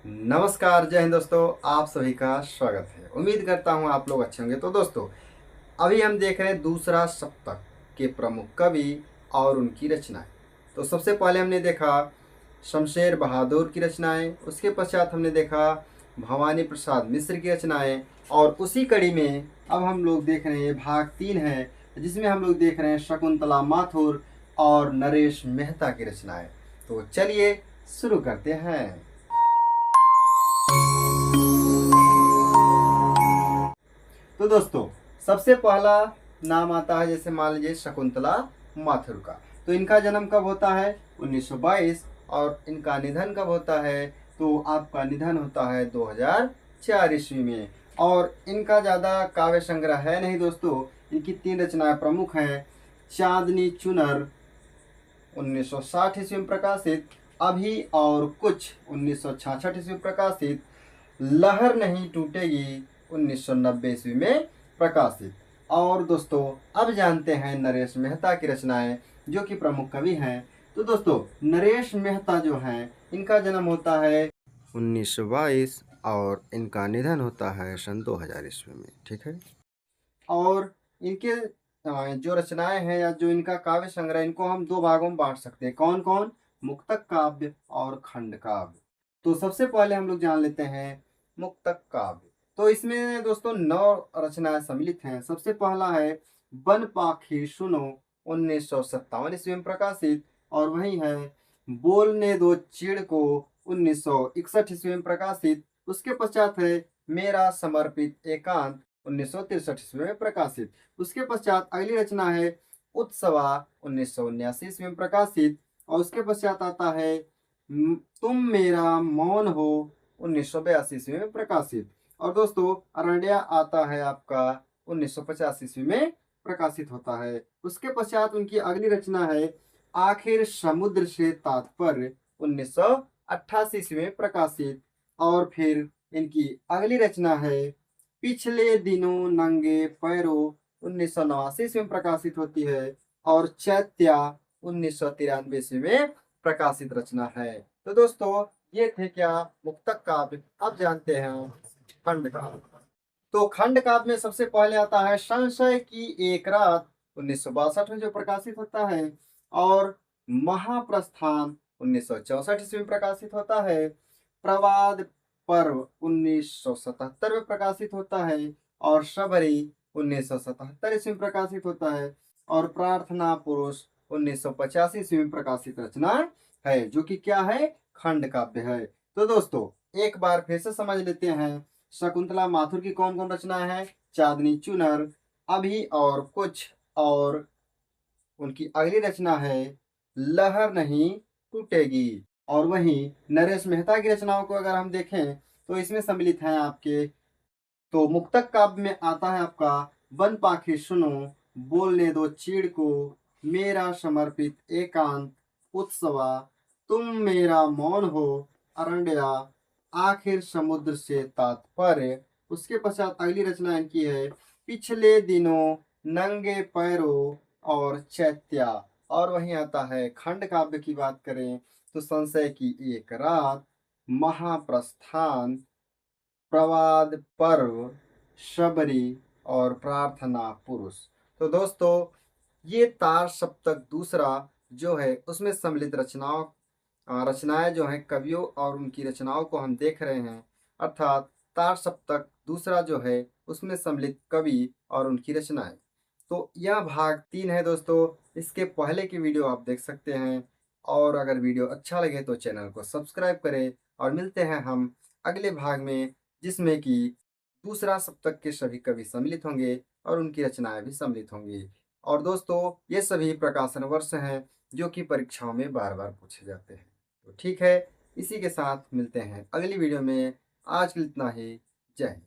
नमस्कार, जय हिंद दोस्तों। आप सभी का स्वागत है। उम्मीद करता हूँ आप लोग अच्छे होंगे। तो दोस्तों, अभी हम देख रहे हैं दूसरा सप्तक के प्रमुख कवि और उनकी रचनाएं। तो सबसे पहले हमने देखा शमशेर बहादुर की रचनाएं, उसके पश्चात हमने देखा भवानी प्रसाद मिश्र की रचनाएं, और उसी कड़ी में अब हम लोग देख रहे हैं भाग 3 है, जिसमें हम लोग देख रहे हैं शकुंतला माथुर और नरेश मेहता की रचनाएं। तो चलिए शुरू करते हैं। तो दोस्तों, सबसे पहला नाम आता है, जैसे मान लीजिए शकुंतला माथुर का। तो इनका जन्म कब होता है? 1922। और इनका निधन कब होता है? तो आपका निधन होता है 2004 ईस्वी में। और इनका ज़्यादा काव्य संग्रह है नहीं दोस्तों। इनकी 3 रचनाएं प्रमुख हैं। चांदनी चुनर 1960 ईस्वी में प्रकाशित, अभी और कुछ 1966 ईस्वी में प्रकाशित, लहर नहीं टूटेगी 1990 ईस्वी में प्रकाशित। और दोस्तों, अब जानते हैं नरेश मेहता की रचनाएं, जो कि प्रमुख कवि हैं। तो दोस्तों, नरेश मेहता जो हैं, इनका जन्म होता है 1922 और इनका निधन होता है सन 2000 ईस्वी में। ठीक है। और इनके जो रचनाएं हैं या जो इनका काव्य संग्रह, इनको हम 2 भागों में बांट सकते हैं। कौन कौन? मुक्तक काव्य और खंड काव्य। तो सबसे पहले हम लोग जान लेते हैं मुक्तक काव्य। तो इसमें दोस्तों 9 रचनाएं सम्मिलित हैं। सबसे पहला है बन पाखी सुनो 1957 ईस्वी में प्रकाशित, और वही है बोलने दो चिड़ को 1961 ईस्वी में प्रकाशित। उसके पश्चात है मेरा समर्पित एकांत 1963 ईस्वी में प्रकाशित। उसके पश्चात अगली रचना है उत्सवा 1979 ईस्वी में प्रकाशित। और उसके पश्चात आता है तुम मेरा मौन हो 1982 ईस्वी में प्रकाशित। और दोस्तों, अरण्या आता है आपका 1950 ईस्वी में प्रकाशित होता है। उसके पश्चात उनकी अगली रचना है आखिर समुद्र से तात्पर्य 1988 ईस्वी में प्रकाशित। और फिर इनकी अगली रचना है पिछले दिनों नंगे पैरों 1989 ईस्वी में प्रकाशित होती है। और चैत्या 1993 ईस्वी में प्रकाशित रचना है। तो दोस्तों, ये थे क्या मुक्तक काव्य। अब जानते हैं खंड काव्य। तो खंड काव्य में सबसे पहले आता है संशय की एक रात 1962 में जो प्रकाशित होता है। और महाप्रस्थान 1964 ईस्वी में प्रकाशित होता है। प्रवाद पर्व 1977 में प्रकाशित होता है। और शबरी 1977 ईस्वी में प्रकाशित होता है। और प्रार्थना पुरुष 1985 ईस्वी में प्रकाशित रचना है, जो कि क्या है? खंड काव्य है। तो दोस्तों, एक बार फिर से समझ लेते हैं शकुंतला माथुर की कौन कौन रचनाएं हैं। चांदनी चुनर, अभी और कुछ, और उनकी अगली रचना है लहर नहीं टूटेगी। और वहीं नरेश मेहता की रचनाओं को अगर हम देखें, तो इसमें सम्मिलित हैं आपके, तो मुक्तक काव्य में आता है आपका वन पाखी सुनो, बोलने दो चीड़ को, मेरा समर्पित एकांत, उत्सवा, तुम मेरा मौन हो, अरण्या, आखिर समुद्र से तात्पर्य। उसके पश्चात अगली रचना इनकी है पिछले दिनों, नंगे पैरों, और चैत्या। और वहीं आता है खंड काव्य की बात करें, तो संशय की एक रात, महाप्रस्थान, प्रवाद पर्व, शबरी, और प्रार्थना पुरुष। तो दोस्तों, ये तार सप्तक दूसरा जो है, उसमें सम्मिलित रचनाएं जो हैं कवियों और उनकी रचनाओं को हम देख रहे हैं। अर्थात तार सप्तक दूसरा जो है, उसमें सम्मिलित कवि और उनकी रचनाएं। तो यह भाग 3 है दोस्तों। इसके पहले की वीडियो आप देख सकते हैं। और अगर वीडियो अच्छा लगे तो चैनल को सब्सक्राइब करें। और मिलते हैं हम अगले भाग में, जिसमें कि दूसरा सप्तक के सभी कवि सम्मिलित होंगे और उनकी रचनाएं भी सम्मिलित होंगी। और दोस्तों, ये सभी प्रकाशन वर्ष हैं, जो कि परीक्षाओं में बार बार पूछे जाते हैं। तो ठीक है, इसी के साथ मिलते हैं अगली वीडियो में। आज के लिए इतना ही। जय हिंद।